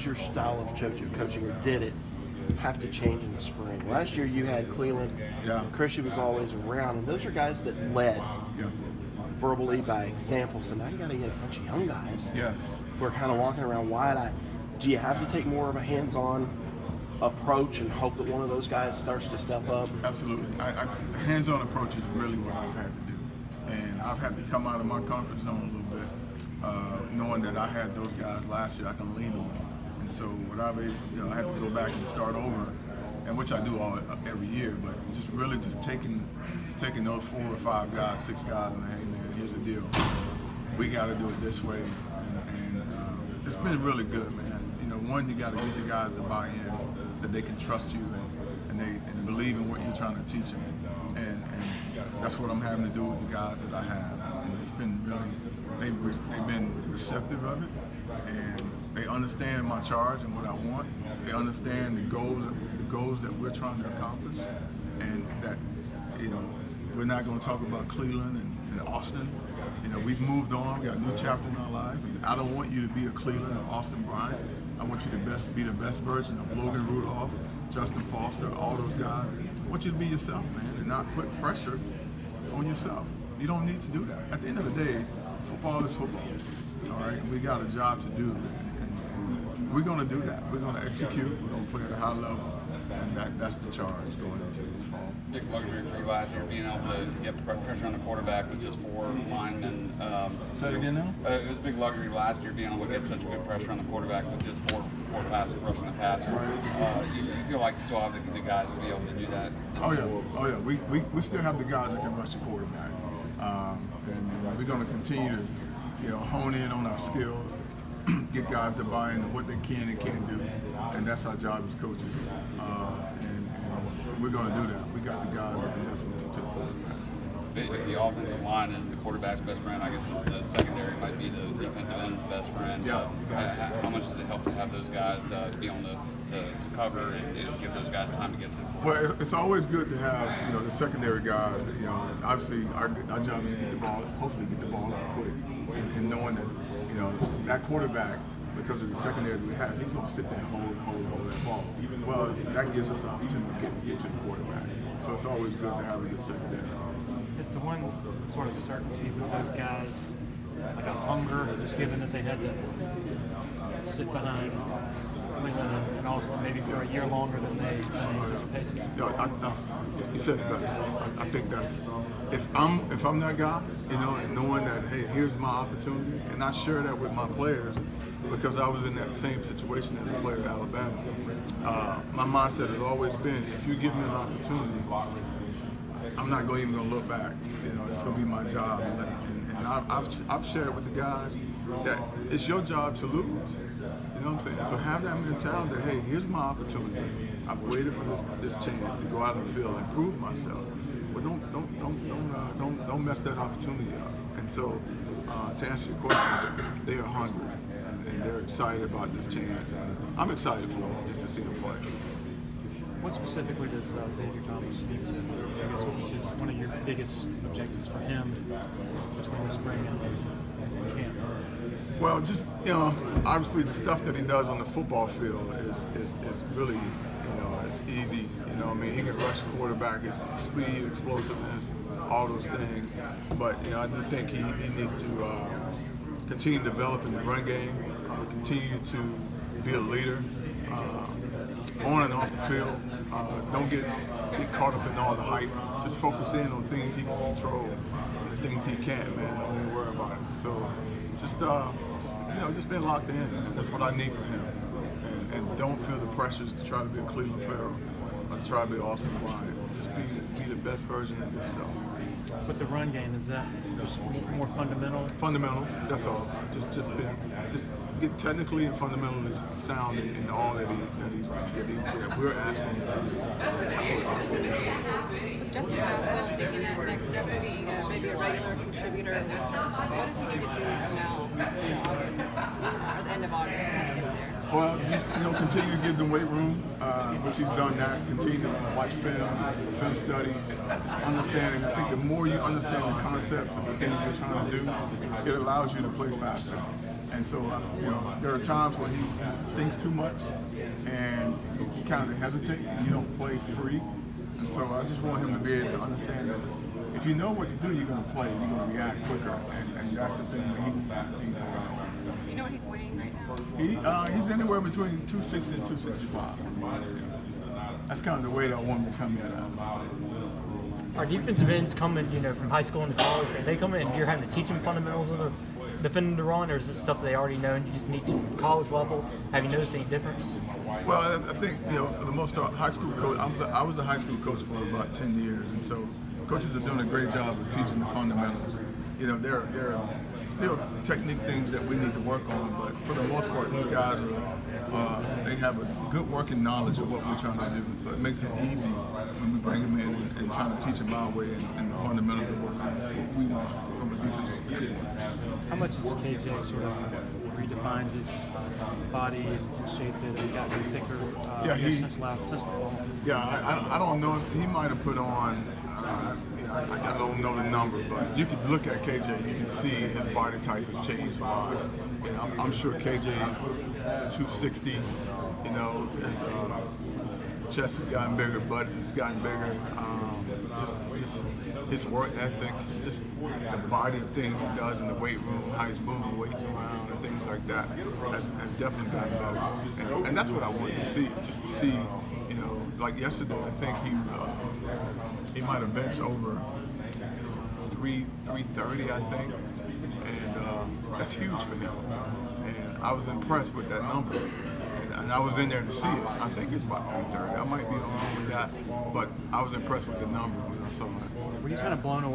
does your style of coaching, or did it have to change in the spring? Last year you had Cleveland. Yeah. Christian was always around, and those are guys that led verbally by example. So now you got to get a bunch of young guys who are kind of walking around wide-eyed. Do you have to take more of a hands-on approach and hope that one of those guys starts to step up? Absolutely. The hands-on approach is really what I've had to do. And I've had to come out of my comfort zone a little bit, knowing that I had those guys last year I can lean on. And so what I had to go back and start over, and which I do every year, but just really just taking those 4 or 5 guys, 6 guys, and hey man, here's the deal. We got to do it this way. And it's been really good, man. One, you got to get the guys to buy in, that they can trust you and believe in what you're trying to teach them. And that's what I'm having to do with the guys that I have. And it's been really, they've been receptive of it, and they understand my charge and what I want. They understand the goals that we're trying to accomplish, and that we're not going to talk about Cleveland and Austin. We've moved on. We got a new chapter in our lives. And I don't want you to be a Cleveland or Austin Bryant. I want you to be the best version of Logan Rudolph, Justin Foster, all those guys. I want you to be yourself, man, and not put pressure on yourself. You don't need to do that. At the end of the day, football is football, all right? And we got a job to do, and we're going to do that. We're going to execute. We're going to play at a high level, and that's the charge going into this fall. Big luxury for you last year, being able to get pressure on the quarterback with just 4 linemen. Say it again now? It was a big luxury last year, being able to get such good pressure on the quarterback with just 4 passes rushing the passer. You feel like you still have the guys to be able to do that? Oh yeah. We still have the guys that can rush the quarterback, and we're going to continue to hone in on our skills, get guys to buy into what they can and can't do, and that's our job as coaches. And we're going to do that. We got the guys that can definitely get to the quarterback. Basically, the offensive line is the quarterback's best friend. I guess the secondary might be the defensive end's best friend. Yeah. How much does it help to have those guys be able to cover and give those guys time to get to the quarterback? Well, it's always good to have the secondary guys. That, obviously our job is to get the ball, hopefully get the ball out quick, and knowing that that quarterback, because of the secondary that we have, he's going to sit there and hold that ball. Well, that gives us the opportunity to get to the quarterback. So it's always good to have a good secondary. Is the one sort of certainty with those guys, like a hunger, just given that they had to sit behind Cleveland and Austin maybe for a year longer than they anticipated? You said it best. I think that's, if I'm that guy, and knowing that, hey, here's my opportunity, and I share that with my players because I was in that same situation as a player at Alabama. My mindset has always been, if you give me an opportunity, I'm not even going to look back. It's going to be my job. And I've shared with the guys that it's your job to lose. You know what I'm saying? So have that mentality that, hey, here's my opportunity. I've waited for this chance to go out in the field and prove myself. But don't mess that opportunity up. And so, to answer your question, they are hungry and they're excited about this chance. And I'm excited for them just to see them play. What specifically does Xavier Thomas speak to? I guess what was one of your biggest objectives for him between the spring and camp? Well, just obviously the stuff that he does on the football field is really it's easy. He can rush the quarterback, his speed, explosiveness, all those things. But I do think he needs to continue developing the run game, continue to be a leader. On and off the field, don't get caught up in all the hype. Just focus in on things he can control, and the things he can't, man. Don't even worry about it. So, just being locked in. That's what I need from him. And don't feel the pressures to try to be a Cleveland Pharaoh or to try to be Austin Bryant. Just be the best version of yourself. But the run game, is that just more fundamental? Fundamentals. That's all. Just get technically and fundamentally sound in all that we're asking him to do. Justin Pascal taking that next step to being maybe a regular contributor, what does he need to do from now to August, or the end of August to kind of get there? Well, just continue to give them weight room, which he's done that. Continue to watch film study, just understanding. I think the more you understand the concepts of the things you're trying to do, it allows you to play faster. And so, there are times when he thinks too much, and you kind of hesitate, and you don't play free. And so, I just want him to be able to understand that if you know what to do, you're going to play. You're going to react quicker, and that's the thing that he needs to team around. Do you know what he's weighing right now? He's anywhere between 260 and 265. That's kind of the weight I want him to come in at. Our defensive ends coming, from high school into college, are they coming and you're having to teach them fundamentals of the defending the run, or is it stuff they already know and you just need to college level? Have you noticed any difference? Well, I think for the most part, high school coach. I was a high school coach for about 10 years, and so coaches are doing a great job of teaching the fundamentals. There are still technique things that we need to work on, but for the most part, these guys they have a good working knowledge of what we're trying to do. So it makes it easy when we bring them in and trying to teach them our way and the fundamentals of what we want from a defensive standpoint. How much has KJ sort of redefined his body and shape that he got thicker since the fall? Yeah, I don't know. He might have put on. I don't know the number, but you can look at KJ. You can see his body type has changed a lot. I'm sure KJ is 260. His chest has gotten bigger, butt has gotten bigger. Just his work ethic, just the body of things he does in the weight room, how he's moving weights around and things like that has definitely gotten better. And that's what I wanted to see, just to see, like yesterday, I think he might have benched over 330, I think, and that's huge for him. And I was impressed with that number. And I was in there to see it. I think it's about 330. I might be wrong with that, but I was impressed with the number when I saw it. Were you kind of blown away